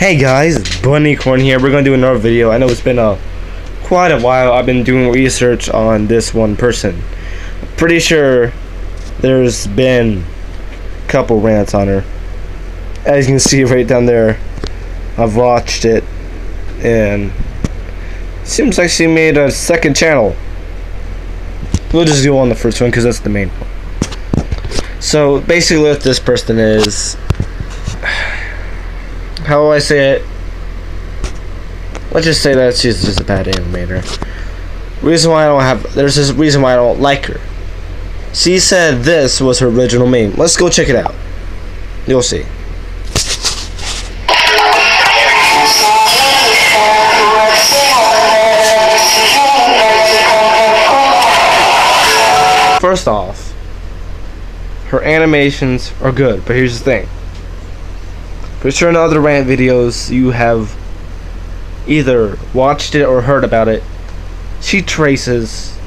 Hey guys, Bunnycorn here. We're gonna do another video. I know it's been quite a while. I've been doing research on this one person. Pretty sure there's been a couple rants on her. As you can see right down there, I've watched it, and seems like she made a second channel. We'll just go on the first one because that's the main one. So basically, what this person is. How do I say it? Let's just say that she's just a bad animator. There's this reason why I don't like her. She said this was her original meme. Let's go check it out. You'll see. First off, her animations are good, but here's the thing. For sure in other rant videos you have either watched it or heard about it, she traces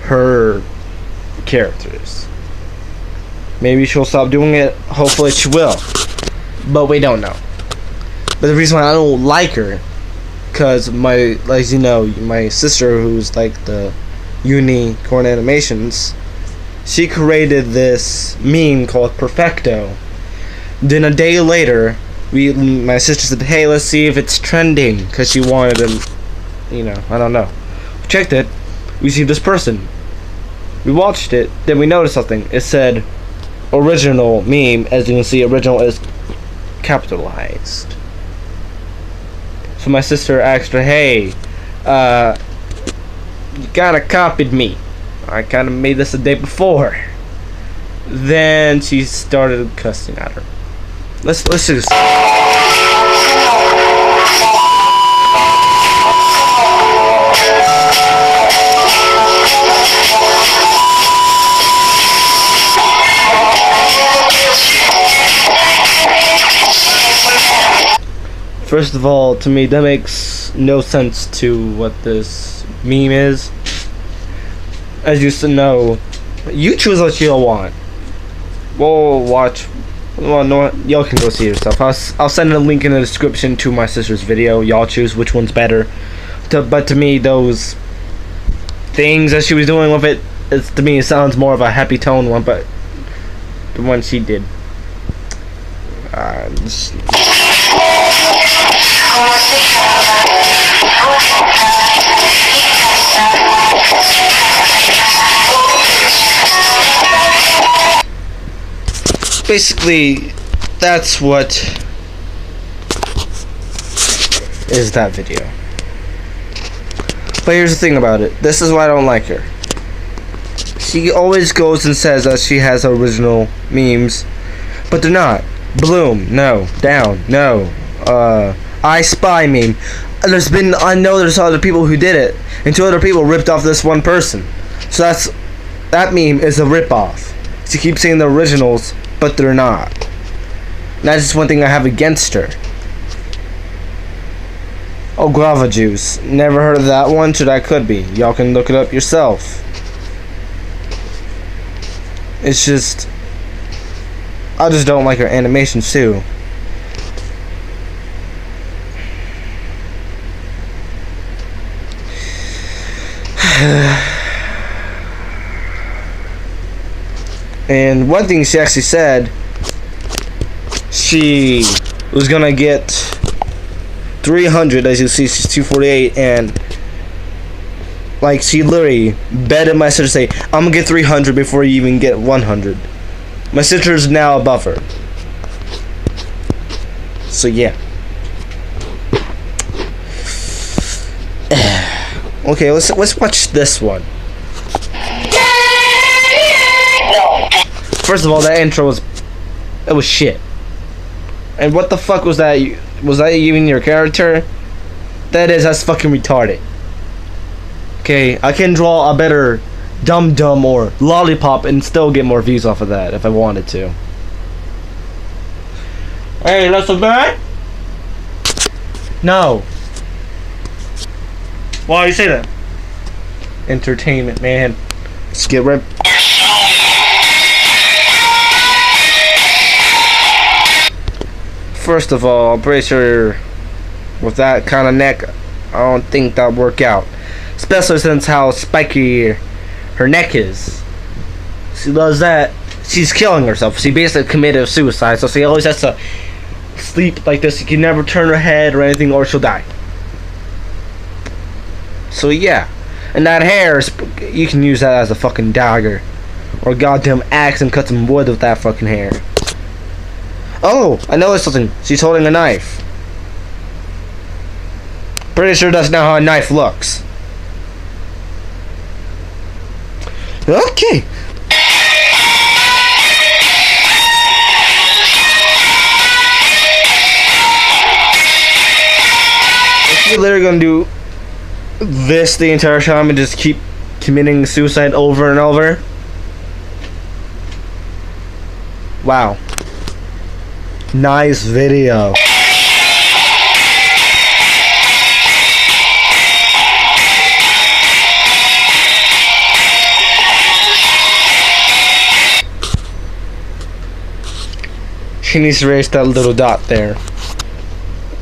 her characters. Maybe she'll stop doing it, hopefully she will, but we don't know. But the reason why I don't like her, cause my sister, who's like the unicorn animations, she created this meme called Perfecto. Then a day later, my sister said, "Hey, let's see if it's trending," because she wanted to, I don't know. We checked it. We see this person. We watched it. Then we noticed something. It said, "Original meme." As you can see, original is capitalized. So my sister asked her, "Hey, you kinda copied me. I kinda made this the day before." Then she started cussing at her. Let's do this. First of all, to me, that makes no sense to what this meme is. As you should know, you choose what you want. We'll watch. Well, no, y'all can go see it yourself. I'll send a link in the description to my sister's video. Y'all choose which one's better. But to me, those things that she was doing with it, to me, it sounds more of a happy tone one. But the one she did, basically, that's what is that video. But here's the thing about it. This is why I don't like her. She always goes and says that she has original memes, but they're not. Bloom, no. Down, no. I Spy meme. I know there's other people who did it, and two other people ripped off this one person. So that meme is a rip-off. She keeps saying the originals, but they're not. And that's just one thing I have against her. Oh, guava juice. Never heard of that one, so that could be. Y'all can look it up yourself. It's just, I just don't like her animations too. And one thing she actually said, she was gonna get 300. As you see, she's 248, and like she literally betted my sister, say, "I'm gonna get 300 before you even get 100." My sister is now above her. So yeah. Okay, let's watch this one. First of all, that intro was shit. And what the fuck was that? Was that even your character? That's fucking retarded. Okay, I can draw a better Dum Dum or Lollipop and still get more views off of that if I wanted to. Hey, that's a bad? No. Why do you say that? Entertainment, man. Let's get right. first of all, I'm pretty sure with that kind of neck, I don't think that'll work out. Especially since how spiky her neck is. She does that, she's killing herself. She basically committed suicide, so she always has to sleep like this. She can never turn her head or anything, or she'll die. So yeah. And that hair, you can use that as a fucking dagger. Or a goddamn axe and cut some wood with that fucking hair. Oh, I noticed something. She's holding a knife. Pretty sure that's not how a knife looks. Okay. Is she literally gonna do this the entire time and just keep committing suicide over and over? Wow. Nice video. She needs to erase that little dot there.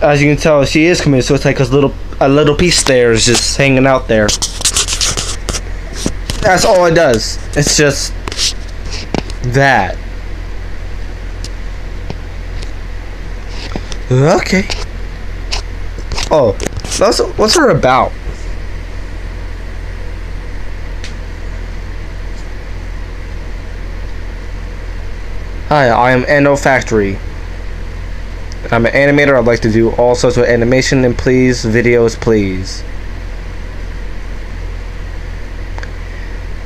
As you can tell, she is committing suicide because a little piece there is just hanging out there. That's all it does. It's just that. Okay. Oh, what's her about? Hi, I am Endo Factory. I'm an animator. I'd like to do all sorts of animation and please, videos, please.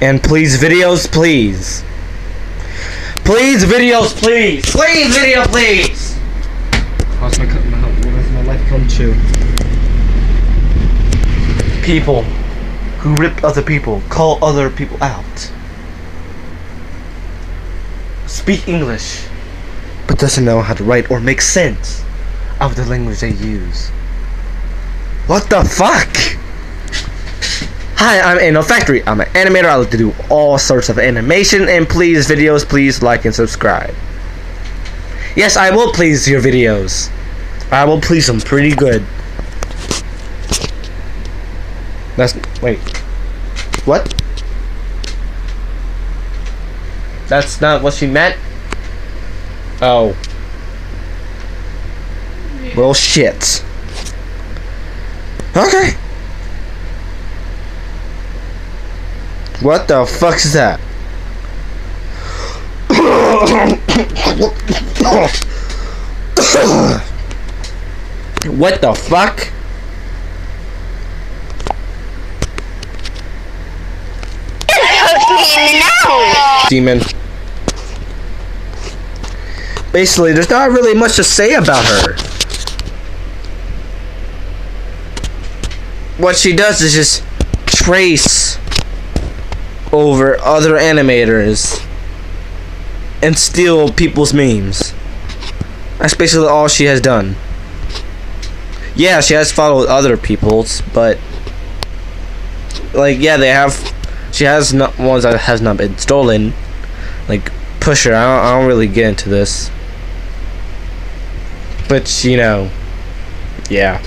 And please, videos, please. Please, videos, please. Please, video, please. What does my life come to? People who rip other people, call other people out. Speak English, but doesn't know how to write or make sense of the language they use. What the fuck? Hi, I'm Endo Factory. I'm an animator. I like to do all sorts of animation and please, videos, please like and subscribe. Yes, I will please your videos. I will please them pretty good. Wait. What? That's not what she meant? Oh. Well, shit. Okay. What the fuck is that? What the fuck? Demon. Basically, there's not really much to say about her. What she does is just trace over other animators and steal people's memes. That's basically all she has done. Yeah, she has followed other people's, but like, yeah, she has not ones that has not been stolen. Like Pusher, I don't really get into this, but you know, yeah.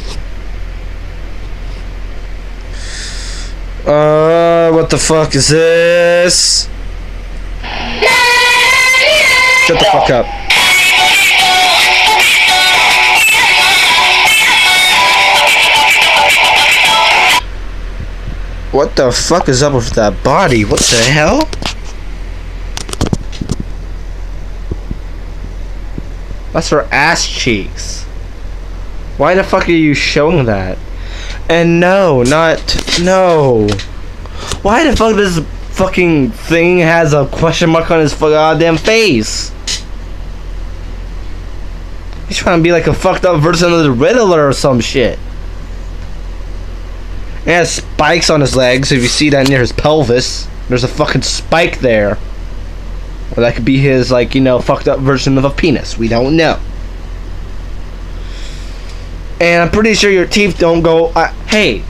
What the fuck is this? Shut the fuck up. What the fuck is up with that body? What the hell? That's her ass cheeks. Why the fuck are you showing that? And no. Why the fuck does this fucking thing has a question mark on his goddamn face? He's trying to be like a fucked up version of the Riddler or some shit. He has spikes on his legs. If you see that near his pelvis, there's a fucking spike there. Or that could be his, like, you know, fucked up version of a penis. We don't know. And I'm pretty sure your teeth don't go... hey.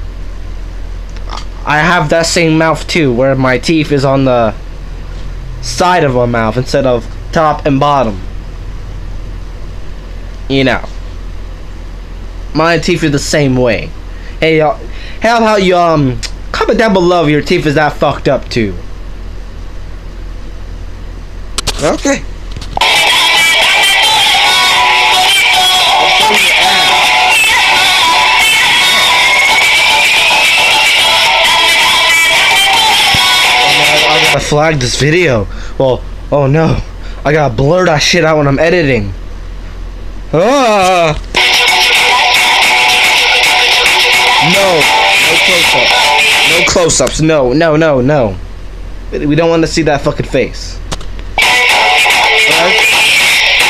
I have that same mouth too, where my teeth is on the side of my mouth instead of top and bottom. You know. My teeth are the same way. Hey, how about you comment down below if your teeth is that fucked up too. Okay. I gotta flag this video. Well, oh no, I gotta blur that shit out when I'm editing. Ah! No close-ups. No. We don't want to see that fucking face.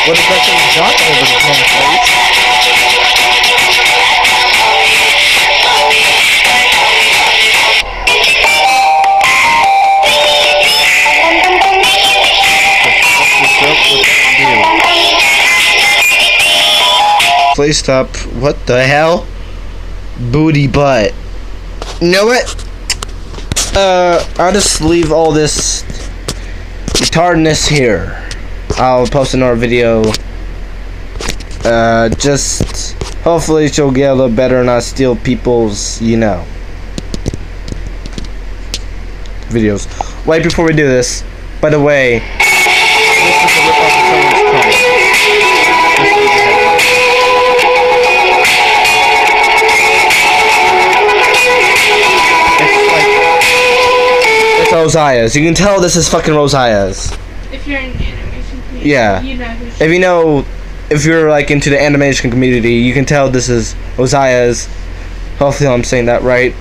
What if that's a shot over the face? Please stop. What the hell? Booty butt. You know what? I'll just leave all this retardedness here. I'll post another video. Just hopefully she'll get a little better and not steal people's, you know, videos. Wait, before we do this, by the way, this is a rip-off of someone's comment. It's Rosia's. You can tell this is fucking Rosia's. If you're in the animation community, yeah. You know if you're like into the animation community, you can tell this is Rosia's. Hopefully I'm saying that right.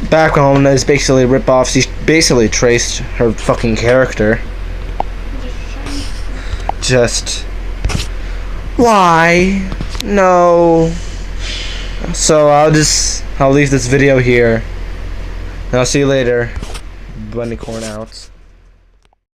Back home is basically a rip-off. She basically traced her fucking character. Just why? No. So I'll leave this video here. And I'll see you later. Bunny corn out.